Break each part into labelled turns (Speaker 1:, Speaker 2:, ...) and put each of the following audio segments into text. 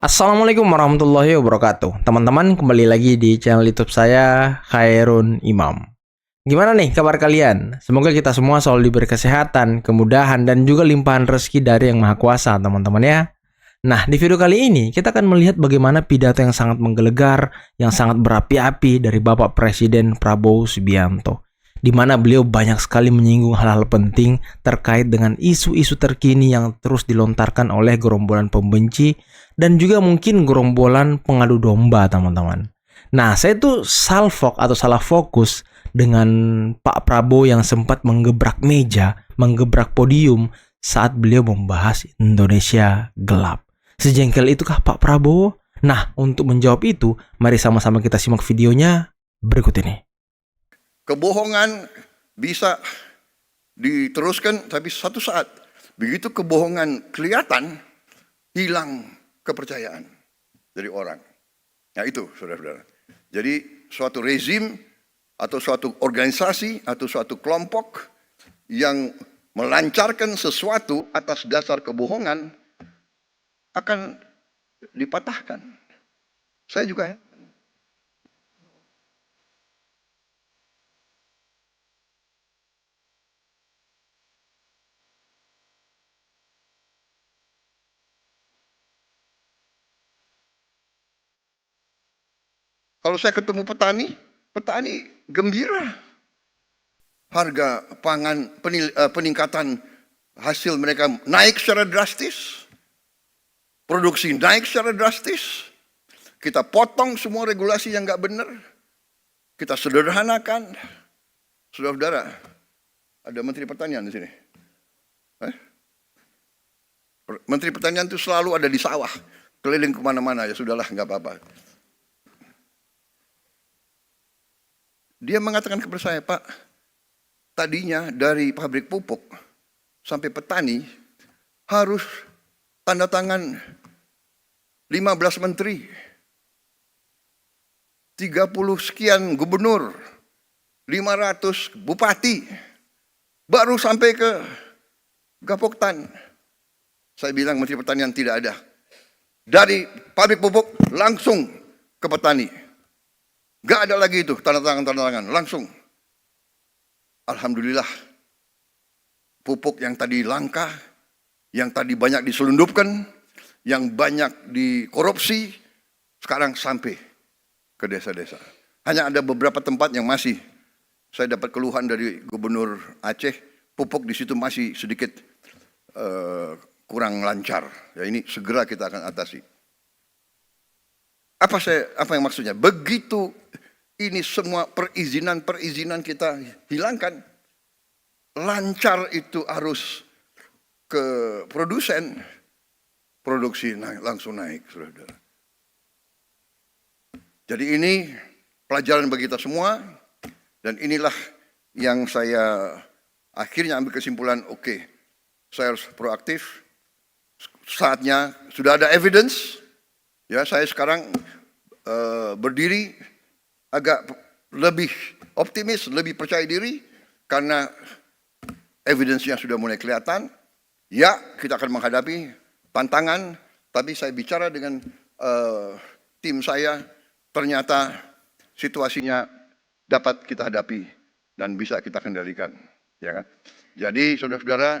Speaker 1: Assalamualaikum warahmatullahi wabarakatuh. Teman-teman, kembali lagi di channel YouTube saya, Khairun Imam. Gimana nih kabar kalian? Semoga kita semua selalu diberi kesehatan, kemudahan, dan juga limpahan rezeki dari Yang Maha Kuasa, teman-teman ya. Nah, di video kali ini kita akan melihat bagaimana pidato yang sangat menggelegar, yang sangat berapi-api dari Bapak Presiden Prabowo Subianto, di mana beliau banyak sekali menyinggung hal-hal penting terkait dengan isu-isu terkini yang terus dilontarkan oleh gerombolan pembenci dan juga mungkin gerombolan pengadu domba, teman-teman. Nah, saya tuh salfok atau salah fokus dengan Pak Prabowo yang sempat menggebrak meja, menggebrak podium saat beliau membahas Indonesia gelap. Sejengkel itukah Pak Prabowo? Nah, untuk menjawab itu, mari sama-sama kita simak videonya berikut ini.
Speaker 2: Kebohongan bisa diteruskan, tapi satu saat begitu kebohongan kelihatan, hilang kepercayaan dari orang. Nah itu, saudara-saudara. Jadi suatu rezim atau suatu organisasi atau suatu kelompok yang melancarkan sesuatu atas dasar kebohongan akan dipatahkan. Saya juga ya. Kalau saya ketemu petani gembira. Harga pangan, peningkatan hasil mereka naik secara drastis. Produksi naik secara drastis. Kita potong semua regulasi yang nggak benar. Kita sederhanakan. Saudara-saudara, ada Menteri Pertanian di sini. Menteri Pertanian itu selalu ada di sawah. Keliling kemana-mana, ya sudahlah, nggak apa-apa. Dia mengatakan kepada saya, Pak, tadinya dari pabrik pupuk sampai petani harus tanda tangan 15 menteri, 30 sekian gubernur, 500 bupati, baru sampai ke Gapoktan. Saya bilang Menteri Pertanian tidak ada. Dari pabrik pupuk langsung ke petani. Gak ada lagi itu tanda tangan, langsung. Alhamdulillah, pupuk yang tadi langka, yang tadi banyak diselundupkan, yang banyak dikorupsi, sekarang sampai ke desa-desa. Hanya ada beberapa tempat yang masih, saya dapat keluhan dari Gubernur Aceh, pupuk di situ masih sedikit kurang lancar. Ya ini segera kita akan atasi. Apa yang maksudnya? Begitu ini semua perizinan kita hilangkan, lancar itu harus ke produsen, produksi langsung naik, saudara. Jadi ini pelajaran bagi kita semua, dan inilah yang saya akhirnya ambil kesimpulan, oke, saya harus proaktif. Saatnya sudah ada evidence. Ya, saya sekarang berdiri agak lebih optimis, lebih percaya diri karena evidence-nya sudah mulai kelihatan. Ya, kita akan menghadapi tantangan, tapi saya bicara dengan tim saya, ternyata situasinya dapat kita hadapi dan bisa kita kendalikan, ya kan? Jadi saudara-saudara,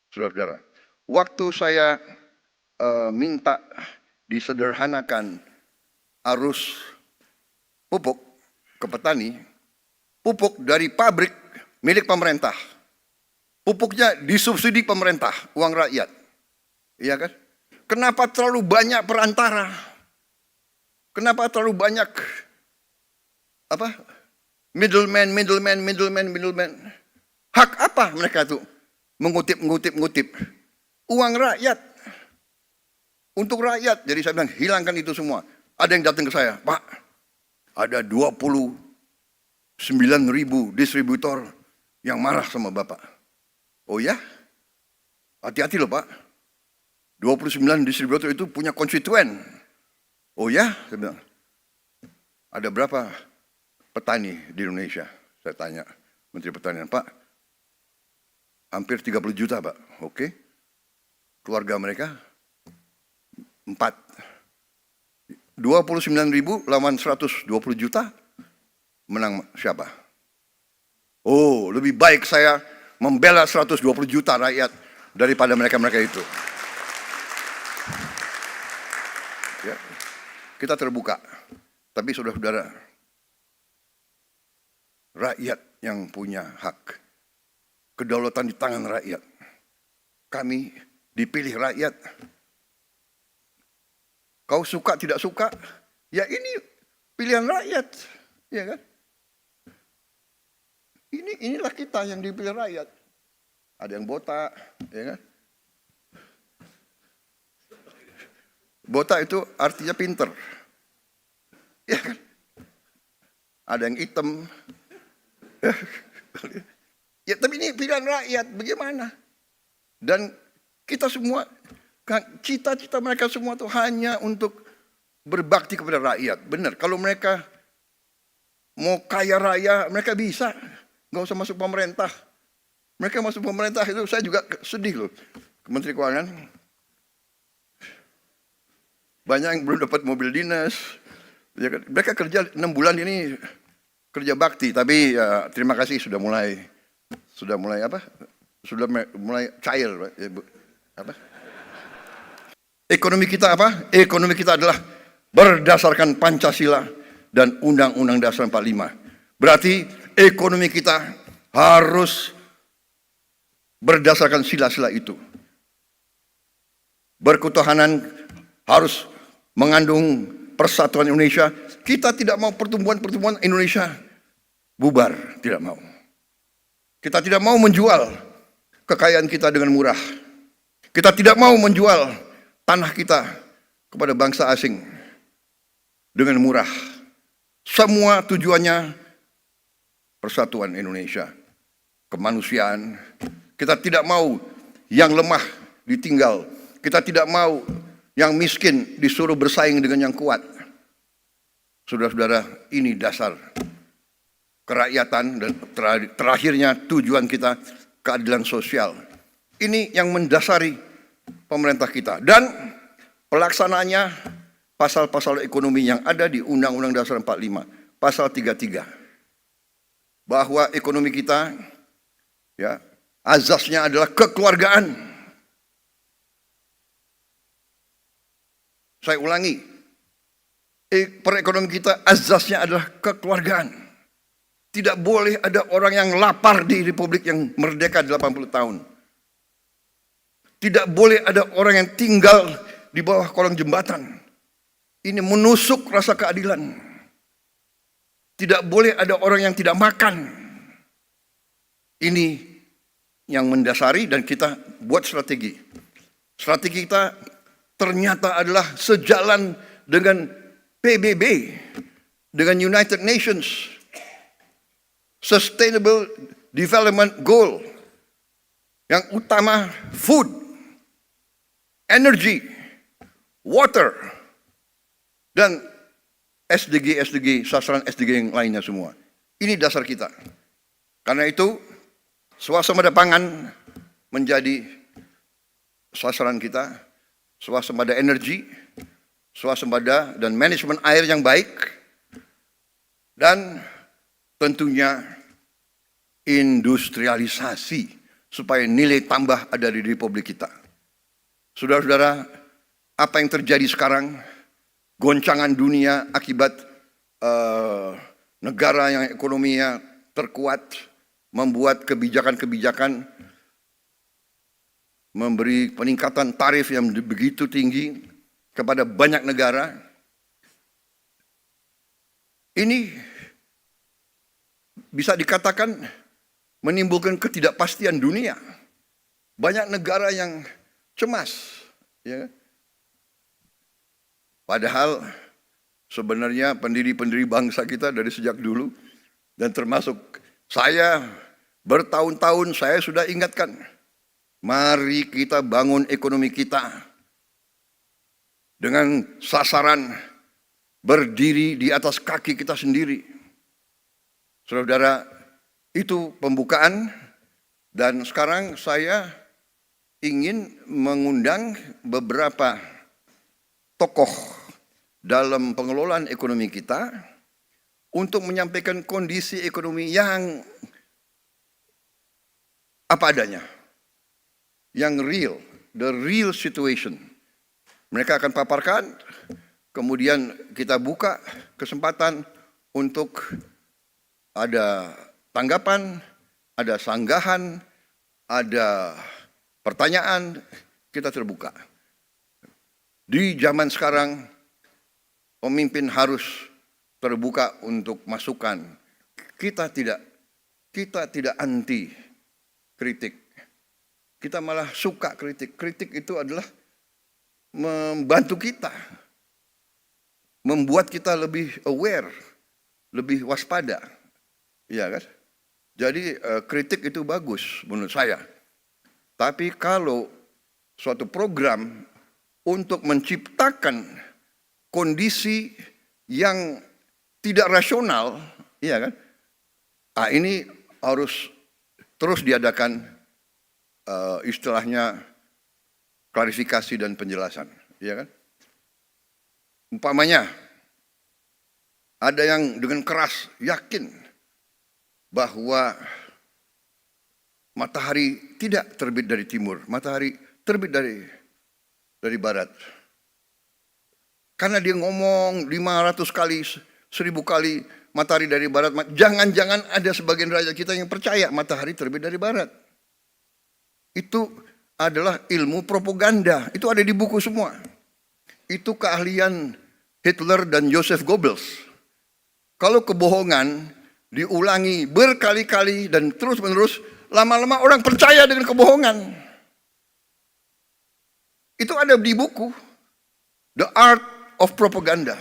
Speaker 2: saudara-saudara, waktu saya minta disederhanakan arus pupuk ke petani, pupuk dari pabrik milik pemerintah, pupuknya disubsidi pemerintah, uang rakyat, iya kan? Kenapa terlalu banyak perantara? Kenapa terlalu banyak middleman? Hak apa mereka tuh mengutip uang rakyat untuk rakyat. Jadi saya bilang hilangkan itu semua. Ada yang datang ke saya, Pak, ada 29.000 distributor yang marah sama Bapak. Oh ya? Hati-hati loh Pak. 29 distributor itu punya konstituen. Oh ya? Saya bilang, ada berapa petani di Indonesia? Saya tanya Menteri Pertanian, Pak, hampir 30 juta Pak. Oke. Keluarga mereka 4. 29.000 lawan 120 juta, menang siapa? Oh, lebih baik saya membela 120 juta rakyat daripada mereka-mereka itu. Ya, kita terbuka. Tapi saudara-saudara, rakyat yang punya hak. Kedaulatan di tangan rakyat. Kami dipilih rakyat. Kau suka tidak suka, ya ini pilihan rakyat, ya kan? Inilah kita yang dipilih rakyat. Ada yang botak, ya kan? Botak itu artinya pinter, ya kan? Ada yang hitam, ya tapi ini pilihan rakyat, bagaimana? Dan kita semua, cita-cita mereka semua itu hanya untuk berbakti kepada rakyat. Benar, kalau mereka mau kaya raya, mereka bisa. Nggak usah masuk pemerintah. Mereka masuk pemerintah itu saya juga sedih loh. Menteri Keuangan. Banyak yang belum dapat mobil dinas. Ya, mereka kerja 6 bulan ini kerja bakti. Tapi ya, terima kasih sudah mulai apa? Sudah mulai cair. Ya, apa? Ekonomi kita apa? Ekonomi kita adalah berdasarkan Pancasila dan Undang-Undang Dasar 45. Berarti ekonomi kita harus berdasarkan sila-sila itu. Berketuhanan harus mengandung persatuan Indonesia. Kita tidak mau pertumbuhan Indonesia bubar, tidak mau. Kita tidak mau menjual kekayaan kita dengan murah. Kita tidak mau menjual tanah kita kepada bangsa asing dengan murah. Semua tujuannya persatuan Indonesia, kemanusiaan. Kita tidak mau yang lemah ditinggal. Kita tidak mau yang miskin disuruh bersaing dengan yang kuat. Saudara-saudara, ini dasar kerakyatan dan terakhirnya tujuan kita keadilan sosial. Ini yang mendasari pemerintah kita. Dan pelaksanaannya pasal-pasal ekonomi yang ada di Undang-Undang Dasar 45, pasal 33. Bahwa ekonomi kita ya azasnya adalah kekeluargaan. Saya ulangi, perekonomian kita azasnya adalah kekeluargaan. Tidak boleh ada orang yang lapar di Republik yang merdeka 80 tahun. Tidak boleh ada orang yang tinggal di bawah kolong jembatan. Ini menusuk rasa keadilan. Tidak boleh ada orang yang tidak makan. Ini yang mendasari dan kita buat strategi. Strategi kita ternyata adalah sejalan dengan PBB, dengan United Nations Sustainable Development Goal. Yang utama food, energy, water, dan SDG, sasaran SDG yang lainnya semua. Ini dasar kita. Karena itu, swasembada pangan menjadi sasaran kita, swasembada energi, swasembada dan manajemen air yang baik, dan tentunya industrialisasi supaya nilai tambah ada di Republik kita. Saudara-saudara, apa yang terjadi sekarang, goncangan dunia akibat negara yang ekonominya terkuat, membuat kebijakan-kebijakan, memberi peningkatan tarif yang begitu tinggi kepada banyak negara. ini bisa dikatakan menimbulkan ketidakpastian dunia. Banyak negara yang cemas, ya. Padahal sebenarnya pendiri-pendiri bangsa kita dari sejak dulu, dan termasuk saya bertahun-tahun saya sudah ingatkan, mari kita bangun ekonomi kita dengan sasaran berdiri di atas kaki kita sendiri. Saudara, itu pembukaan, dan sekarang saya ingin mengundang beberapa tokoh dalam pengelolaan ekonomi kita untuk menyampaikan kondisi ekonomi yang apa adanya, yang real, the real situation. Mereka akan paparkan, kemudian kita buka kesempatan untuk ada tanggapan, ada sanggahan, ada pertanyaan, kita terbuka. Di zaman sekarang, pemimpin harus terbuka untuk masukan. Kita tidak anti kritik. Kita malah suka kritik. Kritik itu adalah membantu kita, membuat kita lebih aware, lebih waspada. Ya kan? Jadi kritik itu bagus menurut saya. Tapi kalau suatu program untuk menciptakan kondisi yang tidak rasional, ya kan? Ini harus terus diadakan istilahnya klarifikasi dan penjelasan, ya kan? Umpamanya ada yang dengan keras yakin bahwa matahari tidak terbit dari timur, matahari terbit dari barat. Karena dia ngomong 500 kali, 1000 kali matahari dari barat, jangan-jangan ada sebagian rakyat kita yang percaya matahari terbit dari barat. Itu adalah ilmu propaganda, itu ada di buku semua. Itu keahlian Hitler dan Joseph Goebbels. Kalau kebohongan diulangi berkali-kali dan terus-menerus, lama-lama orang percaya dengan kebohongan. Itu ada di buku The Art of Propaganda,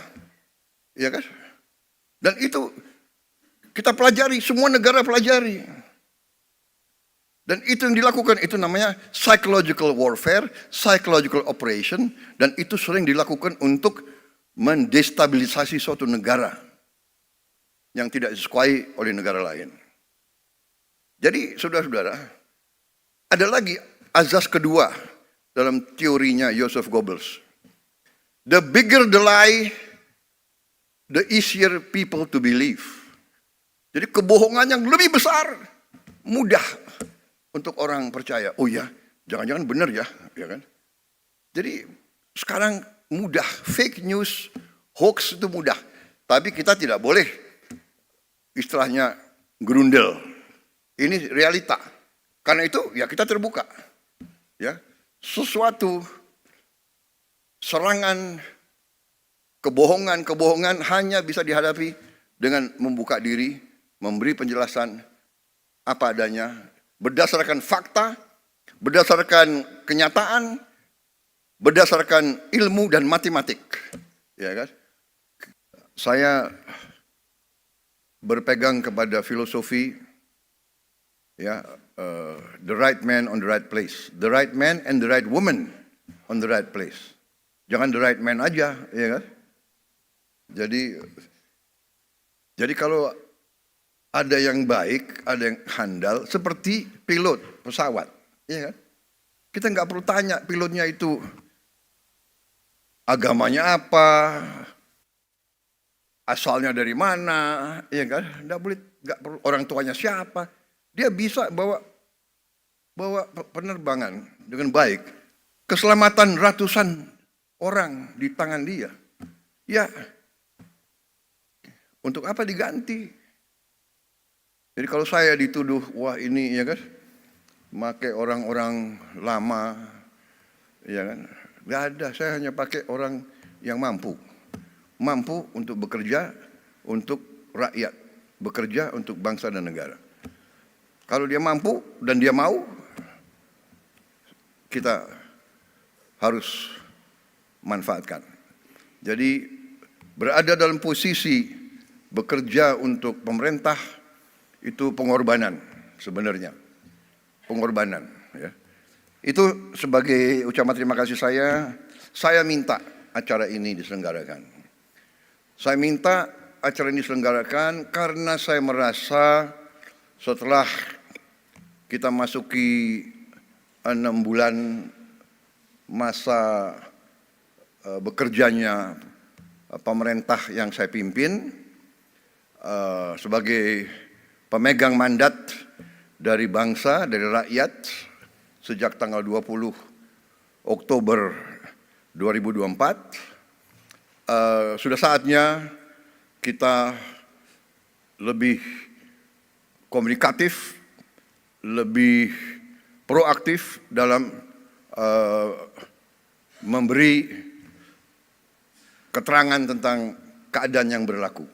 Speaker 2: ya kan? Dan itu kita pelajari, semua negara pelajari. Dan itu yang dilakukan, itu namanya psychological warfare, psychological operation, dan itu sering dilakukan untuk mendestabilisasi suatu negara yang tidak disukai oleh negara lain. Jadi saudara-saudara, ada lagi azas kedua dalam teorinya Joseph Goebbels. The bigger the lie, the easier people to believe. Jadi kebohongan yang lebih besar, mudah untuk orang percaya. Oh ya, jangan-jangan benar ya, ya kan? Jadi sekarang mudah, fake news, hoax itu mudah. Tapi kita tidak boleh istilahnya gerundel. Ini realita. Karena itu ya kita terbuka. Ya, sesuatu serangan kebohongan hanya bisa dihadapi dengan membuka diri, memberi penjelasan apa adanya, berdasarkan fakta, berdasarkan kenyataan, berdasarkan ilmu dan matematik. Ya kan? Saya berpegang kepada filosofi, ya, the right man on the right place, the right man and the right woman on the right place. Jangan the right man aja, ya kan? Jadi kalau ada yang baik, ada yang handal, seperti pilot pesawat, ya kan? Kita nggak perlu tanya pilotnya itu agamanya apa, asalnya dari mana, ya kan? Nggak perlu orang tuanya siapa. Dia bisa bawa penerbangan dengan baik, keselamatan ratusan orang di tangan dia. Ya, untuk apa diganti? Jadi kalau saya dituduh, wah ini ya kan, pakai orang-orang lama, ya kan, nggak ada. Saya hanya pakai orang yang mampu untuk bekerja untuk rakyat, bekerja untuk bangsa dan negara. Kalau dia mampu dan dia mau, kita harus manfaatkan. Jadi berada dalam posisi bekerja untuk pemerintah itu pengorbanan sebenarnya. Pengorbanan. Ya. Itu sebagai ucapan terima kasih saya minta acara ini diselenggarakan. Saya minta acara ini diselenggarakan karena saya merasa setelah kita masuki 6 bulan masa bekerjanya pemerintah yang saya pimpin sebagai pemegang mandat dari bangsa, dari rakyat sejak tanggal 20 Oktober 2024, sudah saatnya kita lebih komunikatif, lebih proaktif dalam memberi keterangan tentang keadaan yang berlaku.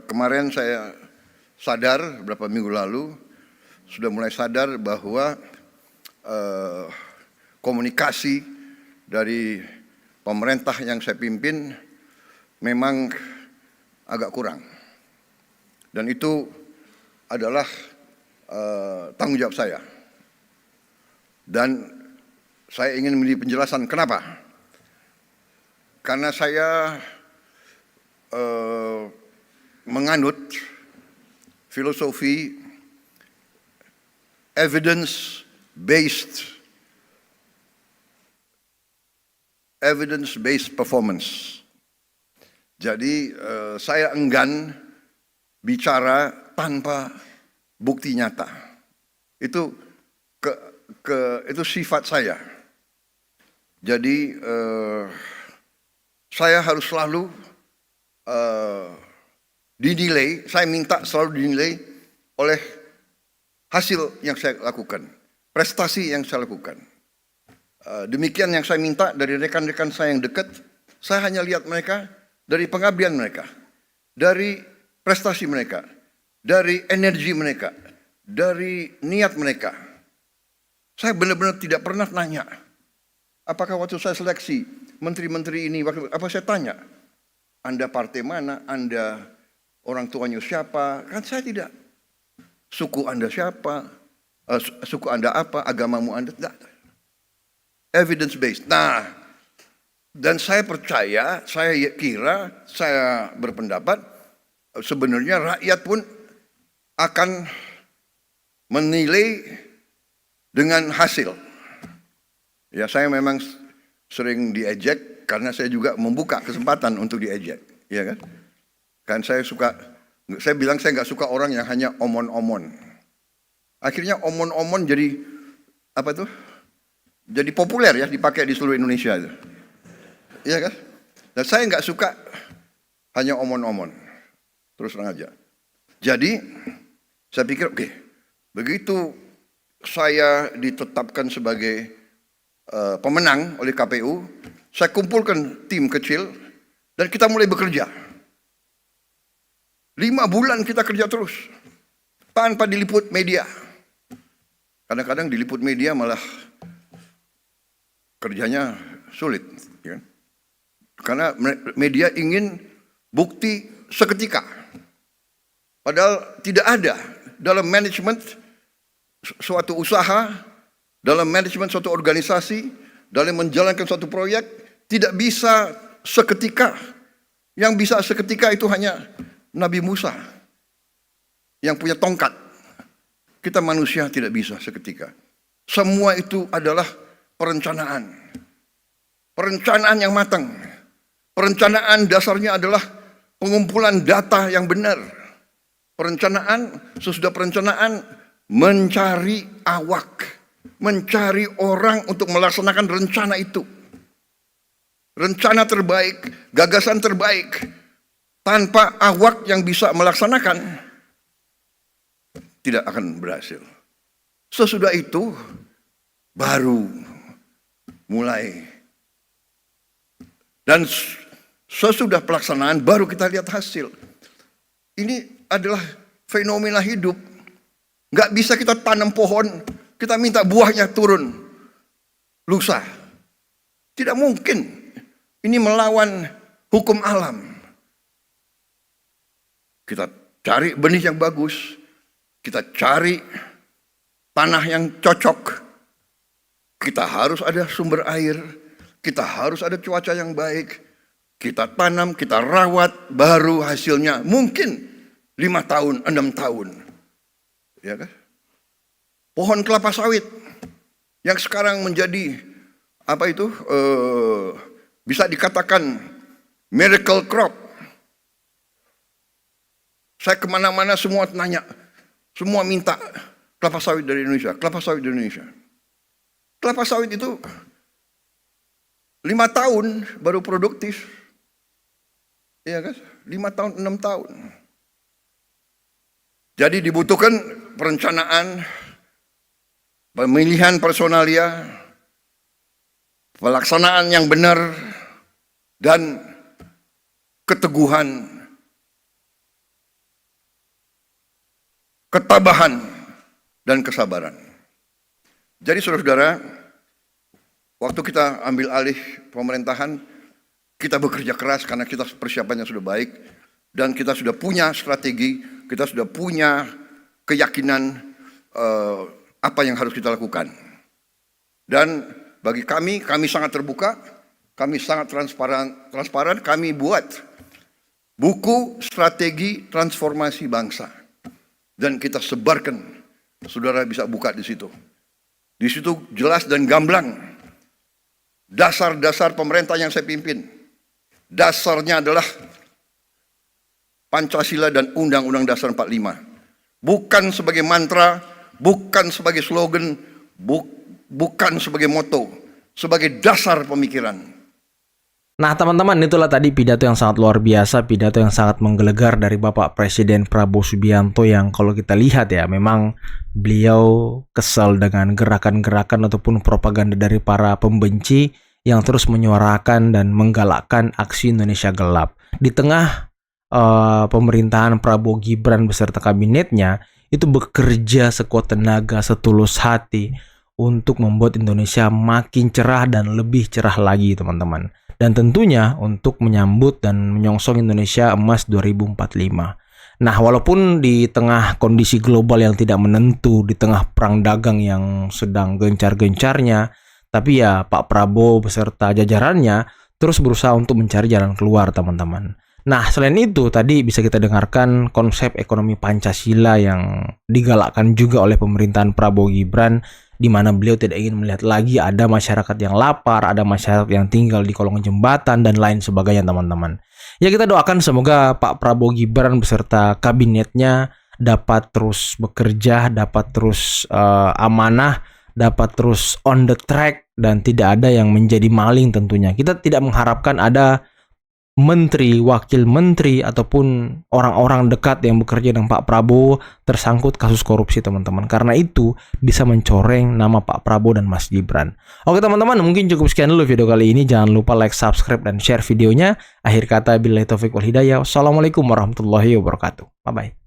Speaker 2: Kemarin saya sadar beberapa minggu lalu sudah mulai sadar bahwa komunikasi dari pemerintah yang saya pimpin memang agak kurang, dan itu adalah tanggung jawab saya. Dan saya ingin memberi penjelasan kenapa. Karena saya menganut filosofi evidence-based performance. Jadi saya enggan bicara tanpa bukti nyata. Itu itu sifat saya. Jadi saya harus selalu dinilai, saya minta selalu dinilai oleh hasil yang saya lakukan, prestasi yang saya lakukan. Demikian yang saya minta dari rekan-rekan saya yang dekat. Saya hanya lihat mereka dari pengabdian mereka, dari prestasi mereka, dari energi mereka, dari niat mereka. Saya benar-benar tidak pernah nanya, apakah waktu saya seleksi menteri-menteri ini, apa saya tanya, Anda partai mana, Anda orang tuanya siapa? Kan saya tidak. Suku Anda siapa, suku Anda apa, agamamu Anda, tidak. Evidence based. Nah, dan saya percaya, saya kira, saya berpendapat sebenarnya rakyat pun akan menilai dengan hasil. Ya, saya memang sering diejek karena saya juga membuka kesempatan untuk diejek, ya kan? Kan saya bilang saya nggak suka orang yang hanya omon-omon. Akhirnya omon-omon jadi apa tuh? Jadi populer ya, dipakai di seluruh Indonesia itu. Iya kan? Dan saya nggak suka hanya omon-omon. Terus terang aja. Jadi saya pikir oke, begitu saya ditetapkan sebagai pemenang oleh KPU, saya kumpulkan tim kecil dan kita mulai bekerja. 5 bulan kita kerja terus tanpa diliput media. Kadang-kadang diliput media malah kerjanya sulit, ya. Karena media ingin bukti seketika. Padahal tidak ada dalam manajemen suatu usaha, dalam manajemen suatu organisasi, dalam menjalankan suatu proyek, tidak bisa seketika. Yang bisa seketika itu hanya Nabi Musa yang punya tongkat. Kita manusia tidak bisa seketika. Semua itu adalah perencanaan. Perencanaan yang matang. Perencanaan dasarnya adalah pengumpulan data yang benar. Sesudah perencanaan mencari awak, mencari orang untuk melaksanakan rencana itu. Rencana terbaik, gagasan terbaik, tanpa awak yang bisa melaksanakan, tidak akan berhasil. Sesudah itu baru mulai. Dan Sesudah pelaksanaan baru kita lihat hasil. Ini adalah fenomena hidup. Nggak bisa kita tanam pohon, kita minta buahnya turun lusa. Tidak mungkin. Ini melawan hukum alam. Kita cari benih yang bagus, kita cari tanah yang cocok, kita harus ada sumber air, kita harus ada cuaca yang baik, kita tanam, kita rawat, baru hasilnya mungkin 5 tahun, 6 tahun. Ya kan? Pohon kelapa sawit yang sekarang menjadi bisa dikatakan miracle crop. Saya kemana-mana semua nanya, semua minta kelapa sawit dari Indonesia, kelapa sawit dari Indonesia. Kelapa sawit itu 5 tahun baru produktif. Iya kan? 5 tahun, 6 tahun. Jadi dibutuhkan perencanaan, pemilihan personalia, pelaksanaan yang benar, dan keteguhan, ketabahan, dan kesabaran. Jadi saudara-saudara, waktu kita ambil alih pemerintahan, kita bekerja keras karena kita persiapannya sudah baik, dan kita sudah punya strategi, kita sudah punya keyakinan apa yang harus kita lakukan. Dan bagi kami sangat terbuka, kami sangat transparan, kami buat buku strategi transformasi bangsa. Dan kita sebarkan, saudara bisa buka di situ. Di situ jelas dan gamblang dasar-dasar pemerintah yang saya pimpin. Dasarnya adalah Pancasila dan Undang-Undang Dasar 45. Bukan sebagai mantra, bukan sebagai slogan, bukan sebagai moto, sebagai dasar pemikiran.
Speaker 1: Nah teman-teman, itulah tadi pidato yang sangat luar biasa, pidato yang sangat menggelegar dari Bapak Presiden Prabowo Subianto, yang kalau kita lihat ya, memang beliau kesal dengan gerakan-gerakan ataupun propaganda dari para pembenci yang terus menyuarakan dan menggalakkan aksi Indonesia gelap. Di tengah pemerintahan Prabowo Gibran beserta kabinetnya itu bekerja sekuat tenaga, setulus hati untuk membuat Indonesia makin cerah dan lebih cerah lagi teman-teman. Dan tentunya untuk menyambut dan menyongsong Indonesia Emas 2045. Nah, walaupun di tengah kondisi global yang tidak menentu, di tengah perang dagang yang sedang gencar-gencarnya, tapi ya Pak Prabowo beserta jajarannya terus berusaha untuk mencari jalan keluar teman-teman. Nah, selain itu tadi bisa kita dengarkan konsep ekonomi Pancasila yang digalakkan juga oleh pemerintahan Prabowo Gibran, di mana beliau tidak ingin melihat lagi ada masyarakat yang lapar, ada masyarakat yang tinggal di kolong jembatan, dan lain sebagainya teman-teman. Ya, kita doakan semoga Pak Prabowo Gibran beserta kabinetnya dapat terus bekerja, dapat terus amanah, dapat terus on the track, dan tidak ada yang menjadi maling tentunya. Kita tidak mengharapkan ada menteri, wakil menteri, ataupun orang-orang dekat yang bekerja dengan Pak Prabowo tersangkut kasus korupsi teman-teman. Karena itu bisa mencoreng nama Pak Prabowo dan Mas Gibran. Oke teman-teman, mungkin cukup sekian dulu video kali ini. Jangan lupa like, subscribe, dan share videonya. Akhir kata, billahi taufiq wal hidayah. Wassalamualaikum warahmatullahi wabarakatuh. Bye-bye.